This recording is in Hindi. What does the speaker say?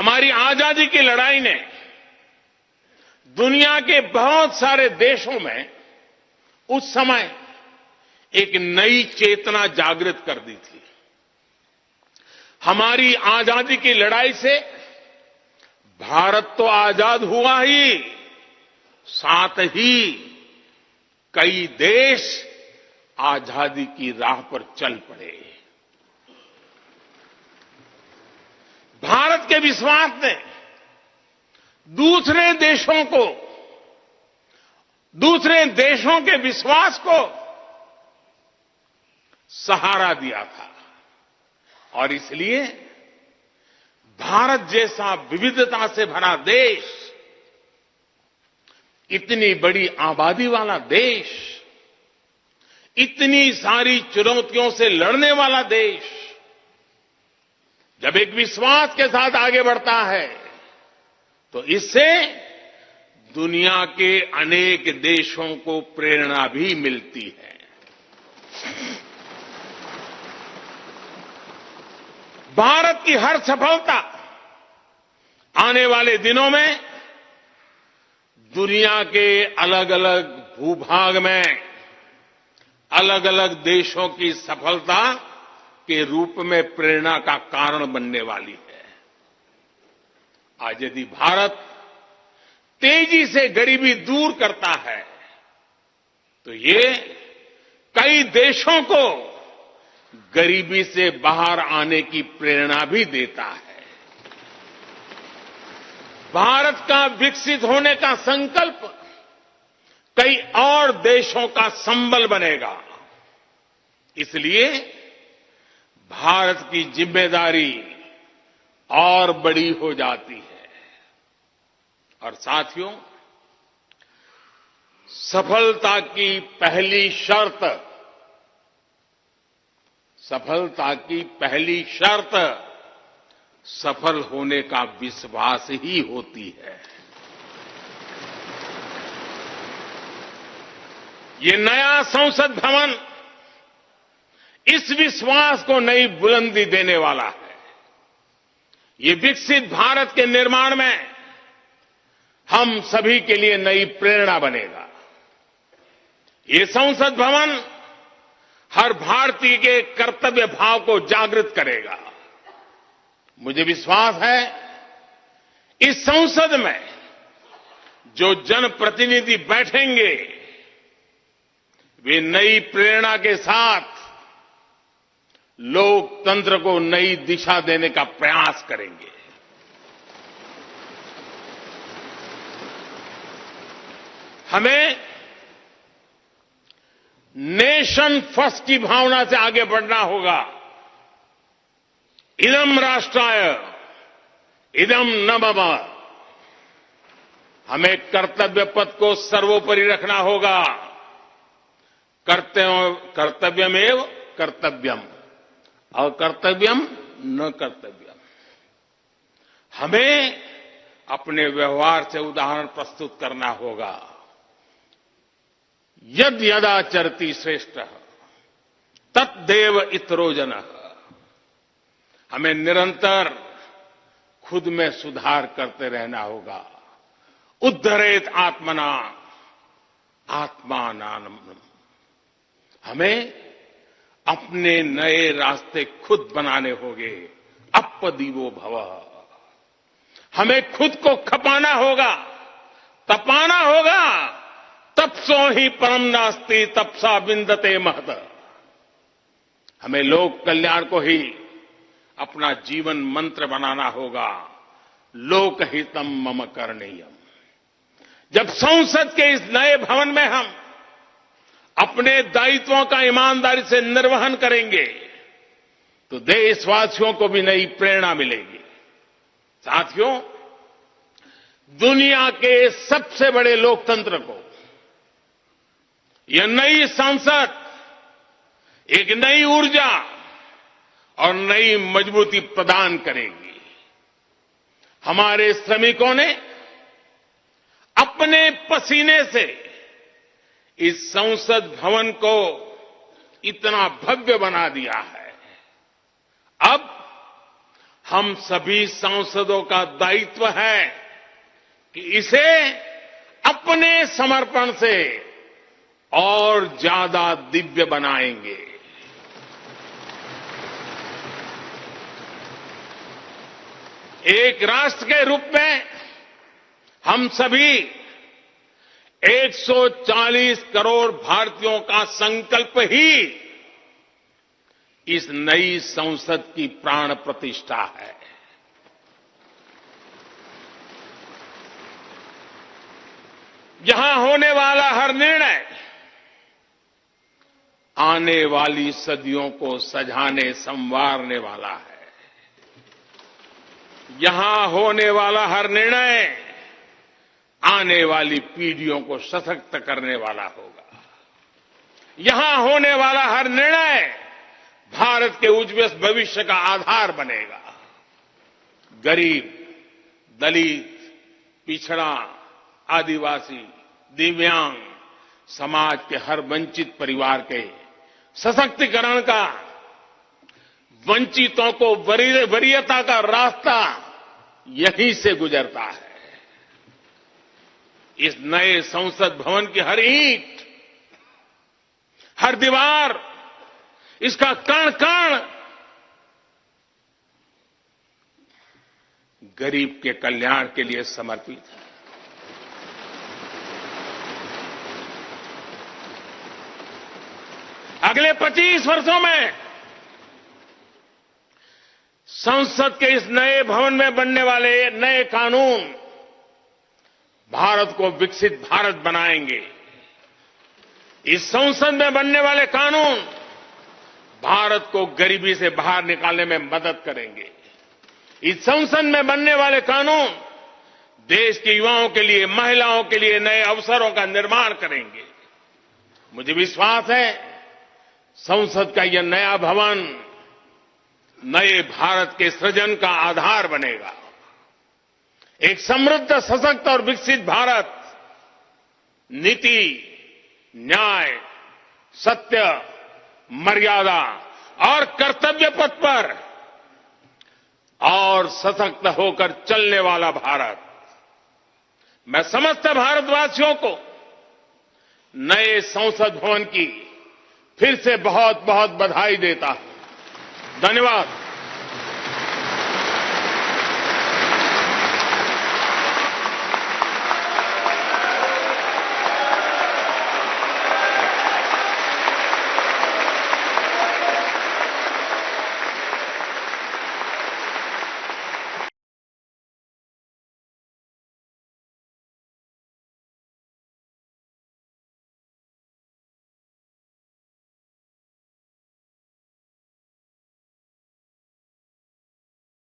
हमारी आजादी की लड़ाई ने दुनिया के बहुत सारे देशों में उस समय एक नई चेतना जागृत कर दी थी। हमारी आजादी की लड़ाई से भारत तो आजाद हुआ ही, साथ ही कई देश आजादी की राह पर चल पड़े। भारत के विश्वास ने दूसरे देशों के विश्वास को सहारा दिया था और इसलिए भारत जैसा विविधता से भरा देश, इतनी बड़ी आबादी वाला देश, इतनी सारी चुनौतियों से लड़ने वाला देश जब एक विश्वास के साथ आगे बढ़ता है तो इससे दुनिया के अनेक देशों को प्रेरणा भी मिलती है। भारत की हर सफलता आने वाले दिनों में दुनिया के अलग अलग भूभाग में अलग अलग देशों की सफलता के रूप में प्रेरणा का कारण बनने वाली है। आज यदि भारत तेजी से गरीबी दूर करता है तो ये कई देशों को गरीबी से बाहर आने की प्रेरणा भी देता है। भारत का विकसित होने का संकल्प कई और देशों का संबल बनेगा। इसलिए भारत की जिम्मेदारी और बड़ी हो जाती है। और साथियों, सफलता की पहली शर्त सफल होने का विश्वास ही होती है। ये नया संसद भवन इस विश्वास को नई बुलंदी देने वाला है। ये विकसित भारत के निर्माण में हम सभी के लिए नई प्रेरणा बनेगा। ये संसद भवन हर भारतीय के कर्तव्य भाव को जागृत करेगा। मुझे विश्वास है इस संसद में जो जनप्रतिनिधि बैठेंगे वे नई प्रेरणा के साथ लोकतंत्र को नई दिशा देने का प्रयास करेंगे। हमें नेशन फर्स्ट की भावना से आगे बढ़ना होगा। इदम राष्ट्राय इदम न मम। हमें कर्तव्य पथ को सर्वोपरि रखना होगा। कर्तव्यमेव कर्तव्यम अकर्तव्यम न कर्तव्यम। हमें अपने व्यवहार से उदाहरण प्रस्तुत करना होगा। यद यदाचरति श्रेष्ठ तत्देव इतरो जनः। हमें निरंतर खुद में सुधार करते रहना होगा। उद्धरेत आत्मना आत्मानानम। हमें अपने नए रास्ते खुद बनाने होंगे। अपदीवो भवः। हमें खुद को खपाना होगा, तपाना होगा। तपसो ही परम नास्ति तपसा विंदते महत। हमें लोक कल्याण को ही अपना जीवन मंत्र बनाना होगा। लोकहितम मम करणीयम। जब संसद के इस नए भवन में हम अपने दायित्वों का ईमानदारी से निर्वहन करेंगे तो देशवासियों को भी नई प्रेरणा मिलेगी। साथियों, दुनिया के सबसे बड़े लोकतंत्र को यह नई संसद एक नई ऊर्जा और नई मजबूती प्रदान करेगी। हमारे श्रमिकों ने अपने पसीने से इस संसद भवन को इतना भव्य बना दिया है। अब हम सभी सांसदों का दायित्व है कि इसे अपने समर्पण से और ज्यादा दिव्य बनाएंगे। एक राष्ट्र के रूप में हम सभी 140 करोड़ भारतीयों का संकल्प ही इस नई संसद की प्राण प्रतिष्ठा है। यहां होने वाला हर निर्णय आने वाली सदियों को सजाने संवारने वाला है। यहां होने वाला हर निर्णय आने वाली पीढ़ियों को सशक्त करने वाला होगा। यहां होने वाला हर निर्णय भारत के उज्ज्वल भविष्य का आधार बनेगा। गरीब, दलित, पिछड़ा, आदिवासी, दिव्यांग समाज के हर वंचित परिवार के सशक्तिकरण का, वंचितों को वरीयता का रास्ता यहीं से गुजरता है। इस नए संसद भवन की हर ईंट, हर दीवार, इसका कण कण गरीब के कल्याण के लिए समर्पित है। अगले 25 वर्षों में संसद के इस नए भवन में बनने वाले नए कानून भारत को विकसित भारत बनाएंगे। इस संसद में बनने वाले कानून भारत को गरीबी से बाहर निकालने में मदद करेंगे। इस संसद में बनने वाले कानून देश के युवाओं के लिए, महिलाओं के लिए नए अवसरों का निर्माण करेंगे। मुझे विश्वास है संसद का यह नया भवन नए भारत के सृजन का आधार बनेगा। एक समृद्ध, सशक्त और विकसित भारत नीति, न्याय, सत्य, मर्यादा और कर्तव्य पथ पर और सशक्त होकर चलने वाला भारत। मैं समस्त भारतवासियों को नए संसद भवन की फिर से बहुत बहुत बधाई देता हूं। धन्यवाद।